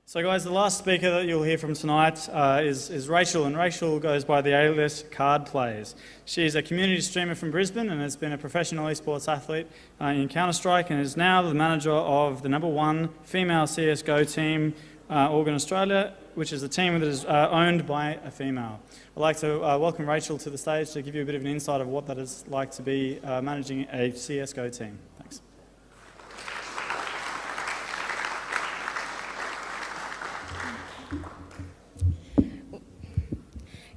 So guys, the last speaker that you'll hear from tonight is Rachael, and Rachael goes by the alias Card Plays. She's a community streamer from Brisbane and has been a professional esports athlete in Counter-Strike and is now the manager of the #1 female CSGO team, Organ Australia, which is a team that is owned by a female. I'd like to welcome Rachael to the stage to give you a bit of an insight of what that is like to be managing a CSGO team. Thanks.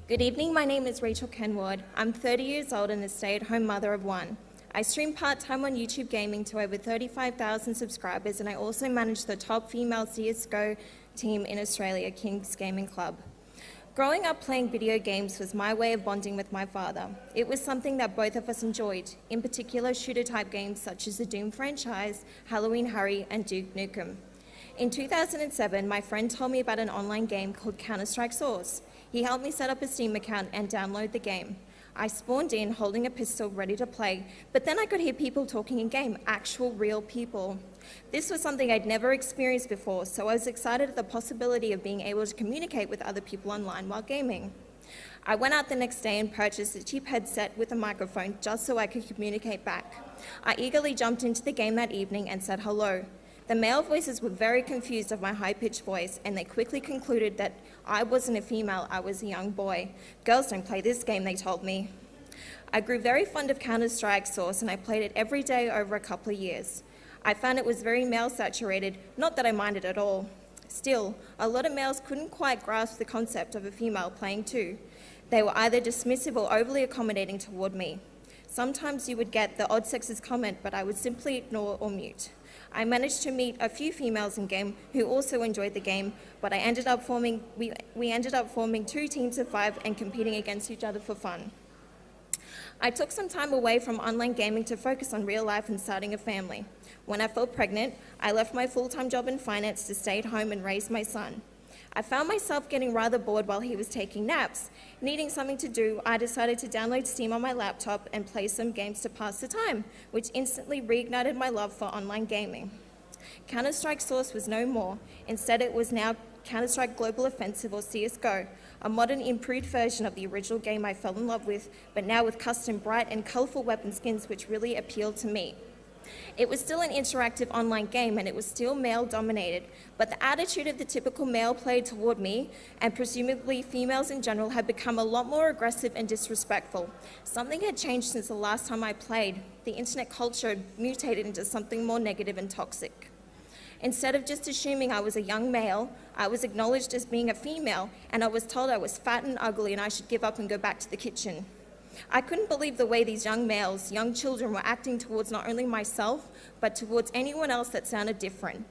Good evening, my name is Rachael Kenward. I'm 30 years old and a stay-at-home mother of one. I stream part-time on YouTube gaming to over 35,000 subscribers, and I also manage the top female CSGO team in Australia, Kings Gaming Club. Growing up playing video games was my way of bonding with my father. It was something that both of us enjoyed, in particular shooter-type games such as the Doom franchise, Halloween Harry, and Duke Nukem. In 2007, my friend told me about an online game called Counter-Strike Source. He helped me set up a Steam account and download the game. I spawned in holding a pistol ready to play, but then I could hear people talking in game, actual real people. This was something I'd never experienced before, so I was excited at the possibility of being able to communicate with other people online while gaming. I went out the next day and purchased a cheap headset with a microphone just so I could communicate back. I eagerly jumped into the game that evening and said hello. The male voices were very confused of my high-pitched voice, and they quickly concluded that I wasn't a female, I was a young boy. Girls don't play this game, they told me. I grew very fond of Counter-Strike Source, and I played it every day over a couple of years. I found it was very male-saturated, not that I minded at all. Still, a lot of males couldn't quite grasp the concept of a female playing too. They were either dismissive or overly accommodating toward me. Sometimes you would get the odd sexist comment, but I would simply ignore or mute. I managed to meet a few females in game who also enjoyed the game, but we ended up forming 2 teams of 5 and competing against each other for fun. I took some time away from online gaming to focus on real life and starting a family. When I fell pregnant, I left my full-time job in finance to stay at home and raise my son. I found myself getting rather bored while he was taking naps. Needing something to do, I decided to download Steam on my laptop and play some games to pass the time, which instantly reignited my love for online gaming. Counter-Strike Source was no more. Instead, it was now Counter-Strike Global Offensive, or CSGO, a modern, improved version of the original game I fell in love with, but now with custom bright and colourful weapon skins which really appealed to me. It was still an interactive online game, and it was still male-dominated, but the attitude of the typical male player toward me, and presumably females in general, had become a lot more aggressive and disrespectful. Something had changed since the last time I played. The internet culture had mutated into something more negative and toxic. Instead of just assuming I was a young male, I was acknowledged as being a female, and I was told I was fat and ugly and I should give up and go back to the kitchen. I couldn't believe the way these young males, young children, were acting towards not only myself, but towards anyone else that sounded different.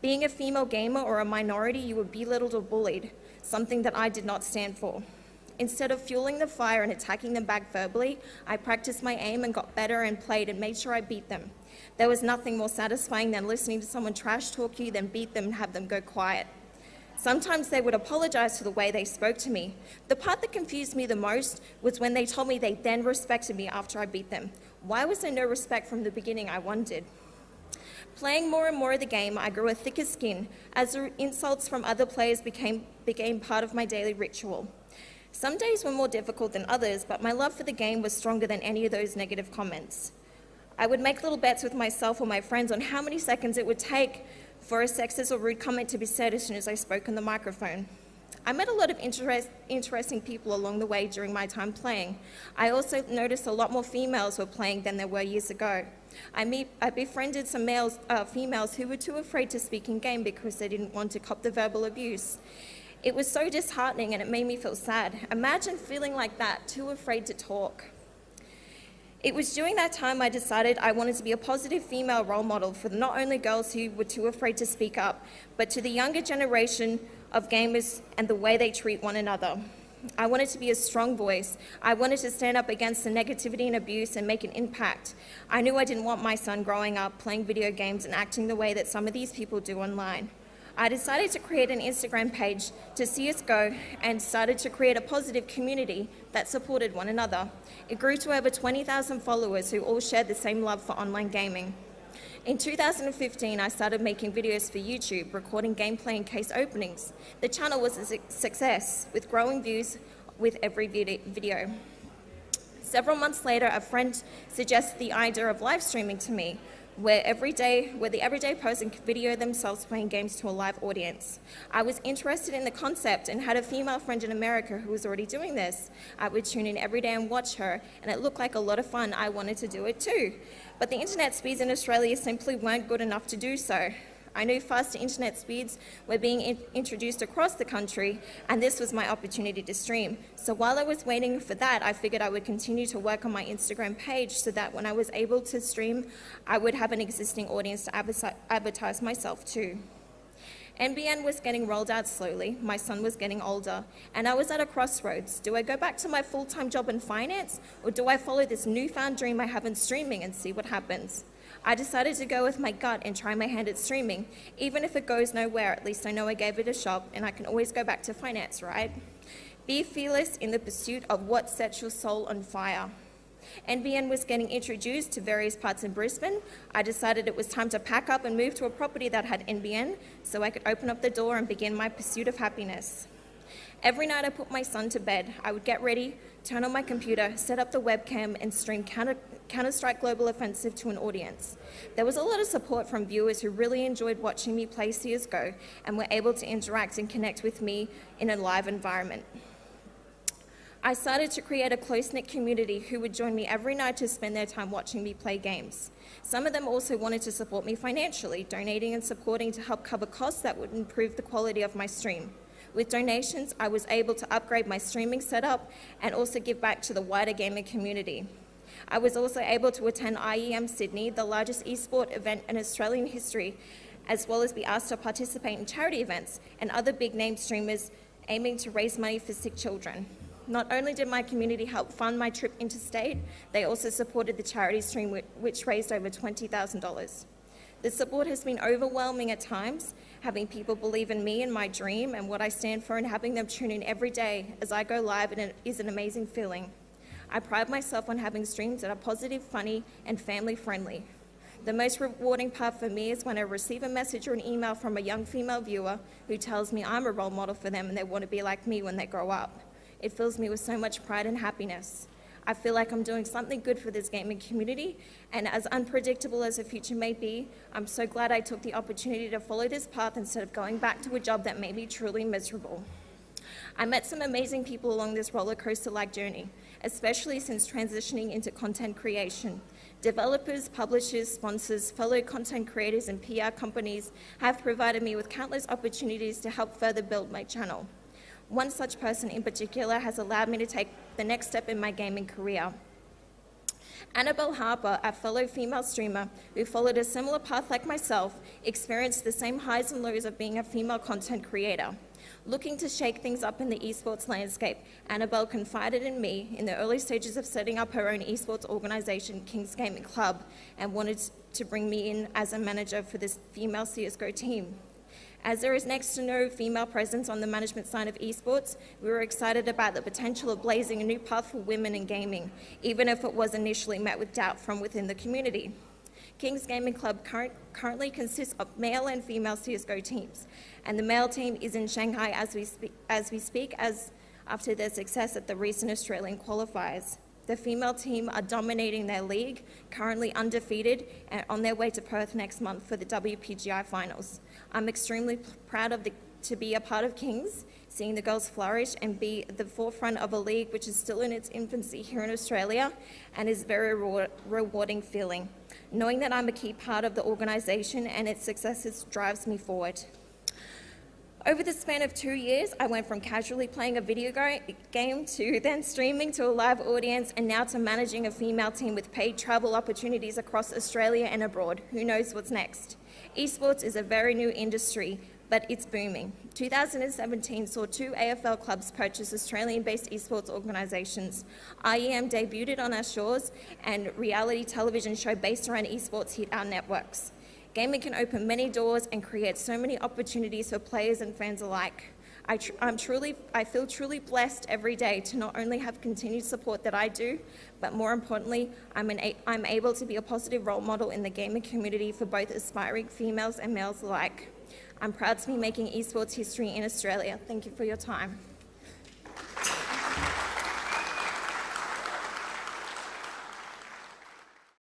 Being a female gamer or a minority, you were belittled or bullied, something that I did not stand for. Instead of fueling the fire and attacking them back verbally, I practiced my aim and got better and played and made sure I beat them. There was nothing more satisfying than listening to someone trash talk you, then beat them and have them go quiet. Sometimes they would apologize for the way they spoke to me. The part that confused me the most was when they told me they then respected me after I beat them. Why was there no respect from the beginning, I wondered. Playing more and more of the game, I grew a thicker skin as the insults from other players became part of my daily ritual. Some days were more difficult than others, but my love for the game was stronger than any of those negative comments. I would make little bets with myself or my friends on how many seconds it would take for a sexist or rude comment to be said as soon as I spoke on the microphone. I met a lot of interesting people along the way during my time playing. I also noticed a lot more females were playing than there were years ago. I befriended some females who were too afraid to speak in game because they didn't want to cop the verbal abuse. It was so disheartening and it made me feel sad. Imagine feeling like that, too afraid to talk. It was during that time I decided I wanted to be a positive female role model for not only girls who were too afraid to speak up, but to the younger generation of gamers and the way they treat one another. I wanted to be a strong voice. I wanted to stand up against the negativity and abuse and make an impact. I knew I didn't want my son growing up playing video games and acting the way that some of these people do online. I decided to create an Instagram page to CSGO and started to create a positive community that supported one another. It grew to over 20,000 followers who all shared the same love for online gaming. In 2015, I started making videos for YouTube, recording gameplay and case openings. The channel was a success, with growing views with every video. Several months later, a friend suggested the idea of live streaming to me, where the everyday person could video themselves playing games to a live audience. I was interested in the concept and had a female friend in America who was already doing this. I would tune in every day and watch her, and it looked like a lot of fun. I wanted to do it too. But the internet speeds in Australia simply weren't good enough to do so. I knew faster internet speeds were being introduced across the country, and this was my opportunity to stream. So while I was waiting for that, I figured I would continue to work on my Instagram page so that when I was able to stream, I would have an existing audience to advertise myself to. NBN was getting rolled out slowly, my son was getting older, and I was at a crossroads. Do I go back to my full-time job in finance, or do I follow this newfound dream I have in streaming and see what happens? I decided to go with my gut and try my hand at streaming. Even if it goes nowhere, at least I know I gave it a shot, and I can always go back to finance, right? Be fearless in the pursuit of what sets your soul on fire. NBN was getting introduced to various parts in Brisbane. I decided it was time to pack up and move to a property that had NBN so I could open up the door and begin my pursuit of happiness. Every night I put my son to bed, I would get ready, turn on my computer, set up the webcam, and stream Counter-Strike Global Offensive to an audience. There was a lot of support from viewers who really enjoyed watching me play CSGO and were able to interact and connect with me in a live environment. I started to create a close-knit community who would join me every night to spend their time watching me play games. Some of them also wanted to support me financially, donating and supporting to help cover costs that would improve the quality of my stream. With donations, I was able to upgrade my streaming setup and also give back to the wider gaming community. I was also able to attend IEM Sydney, the largest esport event in Australian history, as well as be asked to participate in charity events and other big-name streamers aiming to raise money for sick children. Not only did my community help fund my trip interstate, they also supported the charity stream, which raised over $20,000. The support has been overwhelming at times. Having people believe in me and my dream and what I stand for, and having them tune in every day as I go live is an amazing feeling. I pride myself on having streams that are positive, funny, and family-friendly. The most rewarding part for me is when I receive a message or an email from a young female viewer who tells me I'm a role model for them and they want to be like me when they grow up. It fills me with so much pride and happiness. I feel like I'm doing something good for this gaming community, and as unpredictable as the future may be, I'm so glad I took the opportunity to follow this path instead of going back to a job that made me truly miserable. I met some amazing people along this roller coaster-like journey, especially since transitioning into content creation. Developers, publishers, sponsors, fellow content creators, and PR companies have provided me with countless opportunities to help further build my channel. One such person in particular has allowed me to take the next step in my gaming career. Annabelle Harper, a fellow female streamer who followed a similar path like myself, experienced the same highs and lows of being a female content creator. Looking to shake things up in the esports landscape, Annabelle confided in me in the early stages of setting up her own esports organisation, King's Gaming Club, and wanted to bring me in as a manager for this female CSGO team. As there is next to no female presence on the management side of esports, we were excited about the potential of blazing a new path for women in gaming, even if it was initially met with doubt from within the community. King's Gaming Club currently consists of male and female CSGO teams, and the male team is in Shanghai as we speak after their success at the recent Australian qualifiers. The female team are dominating their league, currently undefeated, and on their way to Perth next month for the WPGI finals. I'm extremely proud to be a part of Kings, seeing the girls flourish and be at the forefront of a league which is still in its infancy here in Australia and is a very rewarding feeling. Knowing that I'm a key part of the organisation and its successes drives me forward. Over the span of 2 years, I went from casually playing a video game to then streaming to a live audience, and now to managing a female team with paid travel opportunities across Australia and abroad. Who knows what's next? Esports is a very new industry, but it's booming. 2017 saw 2 AFL clubs purchase Australian-based esports organisations. IEM debuted on our shores, and reality television show based around esports hit our networks. Gaming can open many doors and create so many opportunities for players and fans alike. I feel truly blessed every day to not only have continued support that I do, but more importantly, I'm able to be a positive role model in the gaming community for both aspiring females and males alike. I'm proud to be making esports history in Australia. Thank you for your time.